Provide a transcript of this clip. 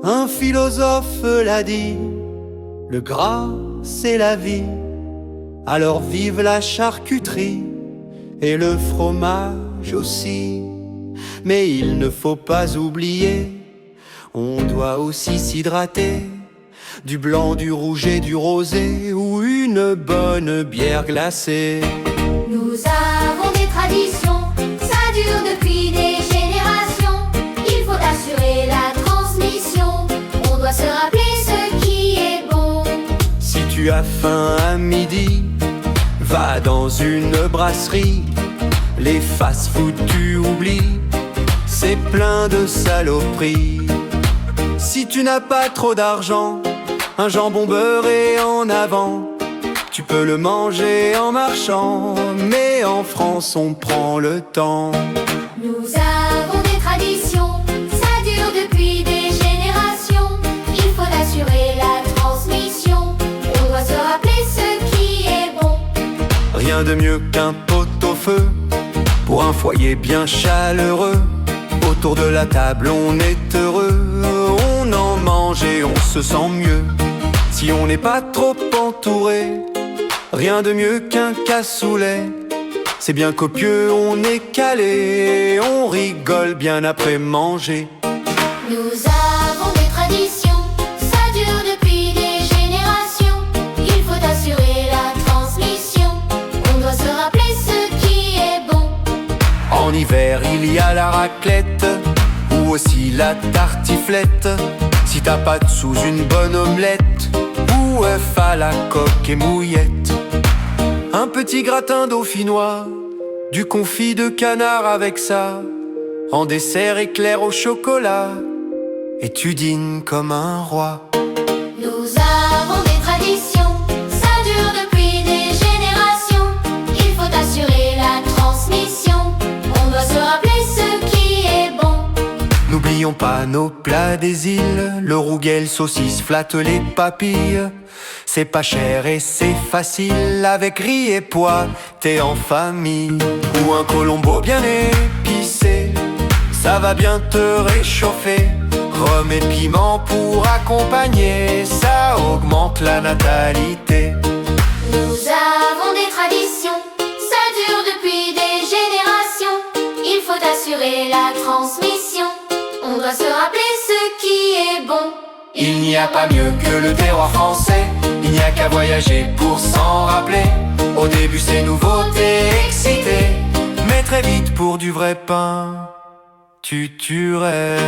Un philosophe l'a dit, le gras c'est la vie. Alors vive la charcuterie et le fromage aussi. Mais il ne faut pas oublier, on doit aussi s'hydrater. Du blanc, du rouge et du rosé, ou une bonne bière glacée. Nous avons des traditions, ça dure depuis des générations. Il faut assurer la transmission, on doit se rappeler ce qui est bon. Si tu as faim à midi, va dans une brasserie. Les fast-food tu oublies, c'est plein de saloperies. Si tu n'as pas trop d'argent, un jambon beurré en avant, tu peux le manger en marchant. Mais en France on prend le temps. Nous avons des traditions, ça dure depuis des générations. Il faut assurer la transmission, on doit se rappeler ce qui est bon. Rien de mieux qu'un pot-au-feu pour un foyer bien chaleureux. Autour de la table on est heureux, on en mange et on se sent mieux. Si on n'est pas trop entouré, rien de mieux qu'un cassoulet. C'est bien copieux, on est calé, on rigole bien après manger. Nous avons des traditions, ça dure depuis des générations. Il faut assurer la transmission, on doit se rappeler ce qui est bon. En hiver il y a la raclette, ou aussi la tartiflette. Si t'as pas de sous, une bonne omelette, ou œuf à la coque et mouillette. Un petit gratin dauphinois, du confit de canard avec ça. En dessert éclair au chocolat, et tu dînes comme un roi. Nous avons des traditions, ça dure depuis des générations. Il faut assurer la transmission, on doit se rappeler ce qui est bon. N'oublions pas nos plats des îles, le rouguel, saucisse, flatte les papilles. C'est pas cher et c'est facile, avec riz et pois, t'es en famille. Ou un colombo bien épicé, ça va bien te réchauffer. Rhum et piment pour accompagner, ça augmente la natalité. Nous avons des traditions, ça dure depuis des générations. Il faut assurer la transmission, on doit se rappeler ce qui est bon. Il n'y a pas mieux que le terroir français, il n'y a qu'à voyager pour s'en rappeler. Au début c'est nouveau, t'es excité, mais très vite pour du vrai pain, tu tuerais.